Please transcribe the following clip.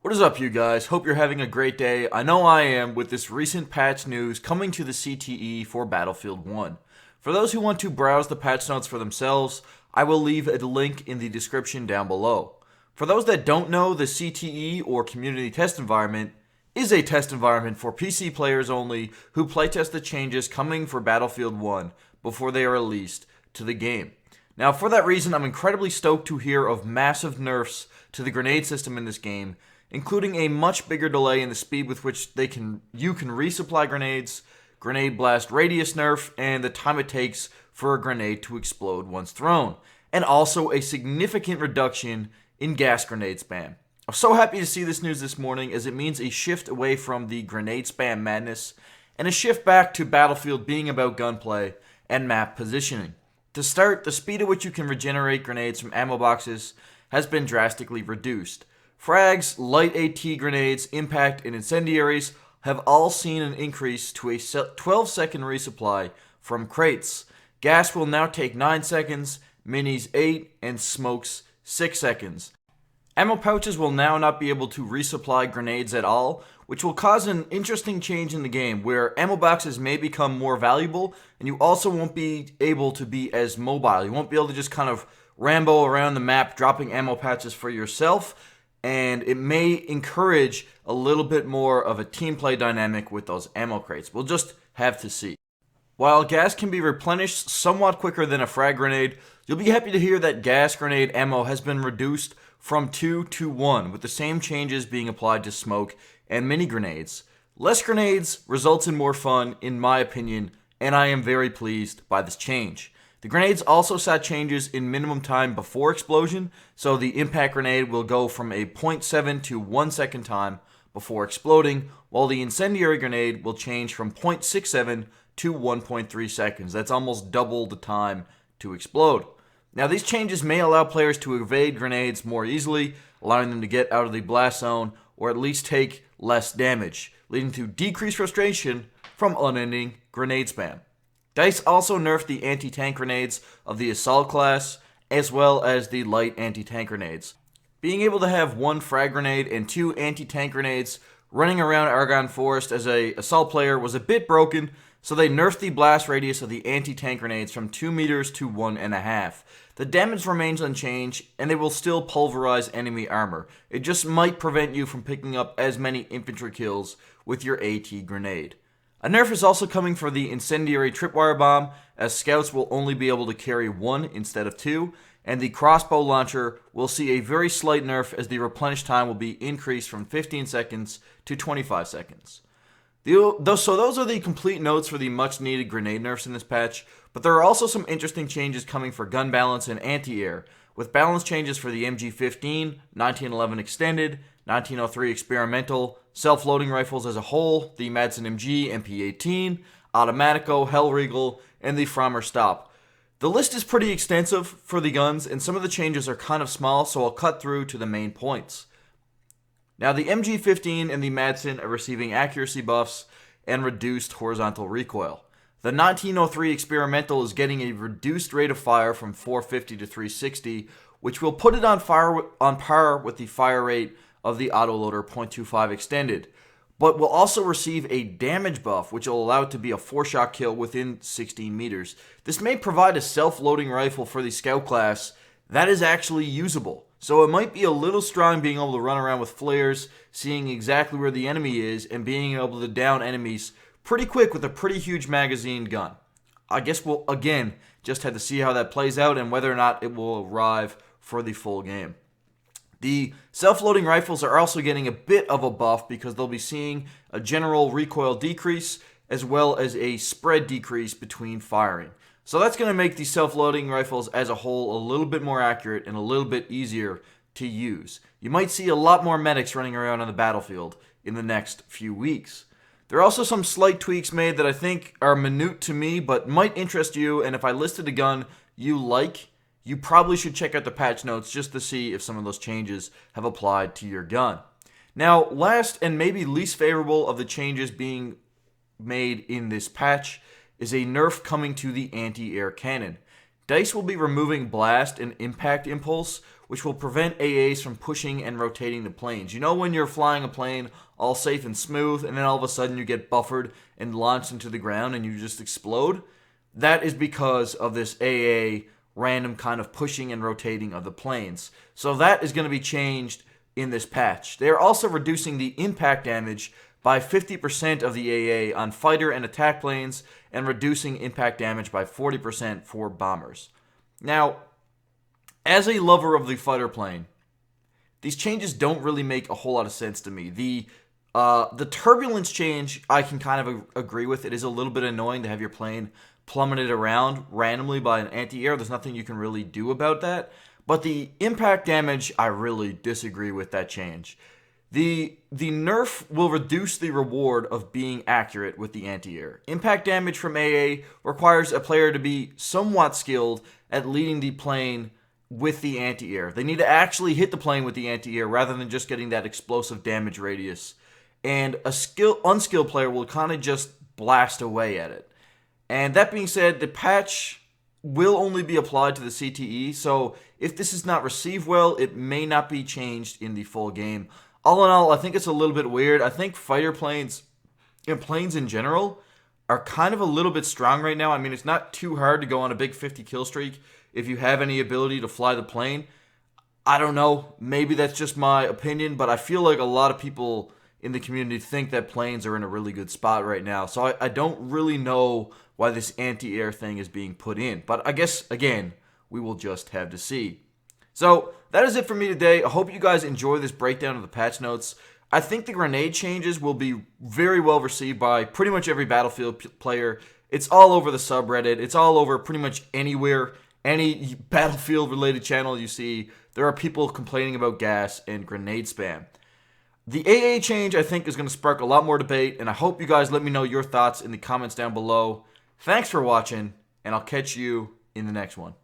What is up, you guys? Hope you're having a great day. I know I am, with this recent patch news coming to the CTE for Battlefield 1. For those who want to browse the patch notes for themselves, I will leave a link in the description down below. For those that don't know, the CTE, or Community Test Environment, is a test environment for PC players only who playtest the changes coming for Battlefield 1 before they are released to the game. Now, for that reason, I'm incredibly stoked to hear of massive nerfs to the grenade system in this game, including a much bigger delay in the speed with which you can resupply grenades, grenade blast radius nerf, and the time it takes for a grenade to explode once thrown, and also a significant reduction in gas grenade spam. I'm so happy to see this news this morning, as it means a shift away from the grenade spam madness and a shift back to Battlefield being about gunplay and map positioning. To start, the speed at which you can regenerate grenades from ammo boxes has been drastically reduced. Frags, light AT grenades, impact, and incendiaries have all seen an increase to a 12-second resupply from crates. Gas will now take 9 seconds, minis 8, and smokes 6 seconds. Ammo pouches will now not be able to resupply grenades at all, which will cause an interesting change in the game where ammo boxes may become more valuable, and you also won't be able to be as mobile. You won't be able to just kind of rambo around the map dropping ammo pouches for yourself, and it may encourage a little bit more of a team play dynamic with those ammo crates. We'll just have to see. While gas can be replenished somewhat quicker than a frag grenade, you'll be happy to hear that gas grenade ammo has been reduced from 2 to 1, with the same changes being applied to smoke and mini grenades. Less grenades results in more fun, in my opinion, and I am very pleased by this change. The grenades also saw changes in minimum time before explosion, so the impact grenade will go from a 0.7 to 1 second time before exploding, while the incendiary grenade will change from 0.67 to 1.3 seconds. That's almost double the time to explode. Now, these changes may allow players to evade grenades more easily, allowing them to get out of the blast zone or at least take less damage, leading to decreased frustration from unending grenade spam. DICE also nerfed the anti-tank grenades of the Assault class, as well as the light anti-tank grenades. Being able to have 1 frag grenade and 2 anti-tank grenades running around Argonne Forest as a Assault player was a bit broken, so they nerfed the blast radius of the anti-tank grenades from 2 meters to 1.5. The damage remains unchanged, and they will still pulverize enemy armor. It just might prevent you from picking up as many infantry kills with your AT grenade. A nerf is also coming for the Incendiary tripwire bomb, as scouts will only be able to carry 1 instead of 2, and the crossbow launcher will see a very slight nerf, as the replenish time will be increased from 15 seconds to 25 seconds. So those are the complete notes for the much needed grenade nerfs in this patch, but there are also some interesting changes coming for gun balance and anti-air, with balance changes for the MG15, 1911 Extended, 1903 Experimental, self-loading rifles as a whole, the Madsen MG, MP18, Automatico, Hellriegel, and the Frommer Stop. The list is pretty extensive for the guns, and some of the changes are kind of small, so I'll cut through to the main points. Now, the MG15 and the Madsen are receiving accuracy buffs and reduced horizontal recoil. The 1903 Experimental is getting a reduced rate of fire from 450 to 360, which will put it on par with the fire rate of the autoloader .25 Extended, but will also receive a damage buff, which will allow it to be a 4-shot kill within 16 meters. This may provide a self-loading rifle for the Scout class that is actually usable. So it might be a little strong being able to run around with flares, seeing exactly where the enemy is, and being able to down enemies pretty quick with a pretty huge magazine gun. I guess we'll, again, just have to see how that plays out and whether or not it will arrive for the full game. The self-loading rifles are also getting a bit of a buff because they'll be seeing a general recoil decrease as well as a spread decrease between firing. So that's going to make the self-loading rifles as a whole a little bit more accurate and a little bit easier to use. You might see a lot more medics running around on the battlefield in the next few weeks. There are also some slight tweaks made that I think are minute to me but might interest you, and if I listed a gun you like, you probably should check out the patch notes just to see if some of those changes have applied to your gun. Now, last and maybe least favorable of the changes being made in this patch is a nerf coming to the anti-air cannon. DICE will be removing blast and impact impulse, which will prevent AAs from pushing and rotating the planes. You know when you're flying a plane all safe and smooth, and then all of a sudden you get buffered and launched into the ground and you just explode? That is because of this AA random kind of pushing and rotating of the planes. So that is going to be changed in this patch. They are also reducing the impact damage by 50% of the AA on fighter and attack planes, and reducing impact damage by 40% for bombers. Now, as a lover of the fighter plane, these changes don't really make a whole lot of sense to me. The turbulence change, I can kind of agree with. It is a little bit annoying to have your plane plummeted around randomly by an anti-air. There's nothing you can really do about that. But the impact damage, I really disagree with that change. The nerf will reduce the reward of being accurate with the anti-air. Impact damage from AA requires a player to be somewhat skilled at leading the plane with the anti-air. They need to actually hit the plane with the anti-air rather than just getting that explosive damage radius. And a unskilled player will kind of just blast away at it. And that being said, the patch will only be applied to the CTE, so if this is not received well, it may not be changed in the full game. All in all, I think it's a little bit weird. I think fighter planes and planes in general are kind of a little bit strong right now. I mean, it's not too hard to go on a big 50 kill streak if you have any ability to fly the plane. I don't know. Maybe that's just my opinion, but I feel like a lot of people in the community think that planes are in a really good spot right now. So I don't really know why this anti-air thing is being put in. But I guess, again, we will just have to see. So that is it for me today. I hope you guys enjoy this breakdown of the patch notes. I think the grenade changes will be very well received by pretty much every Battlefield player. It's all over the subreddit. It's all over pretty much anywhere. Any Battlefield-related channel you see, there are people complaining about gas and grenade spam. The AA change, I think, is going to spark a lot more debate, and I hope you guys let me know your thoughts in the comments down below. Thanks for watching, and I'll catch you in the next one.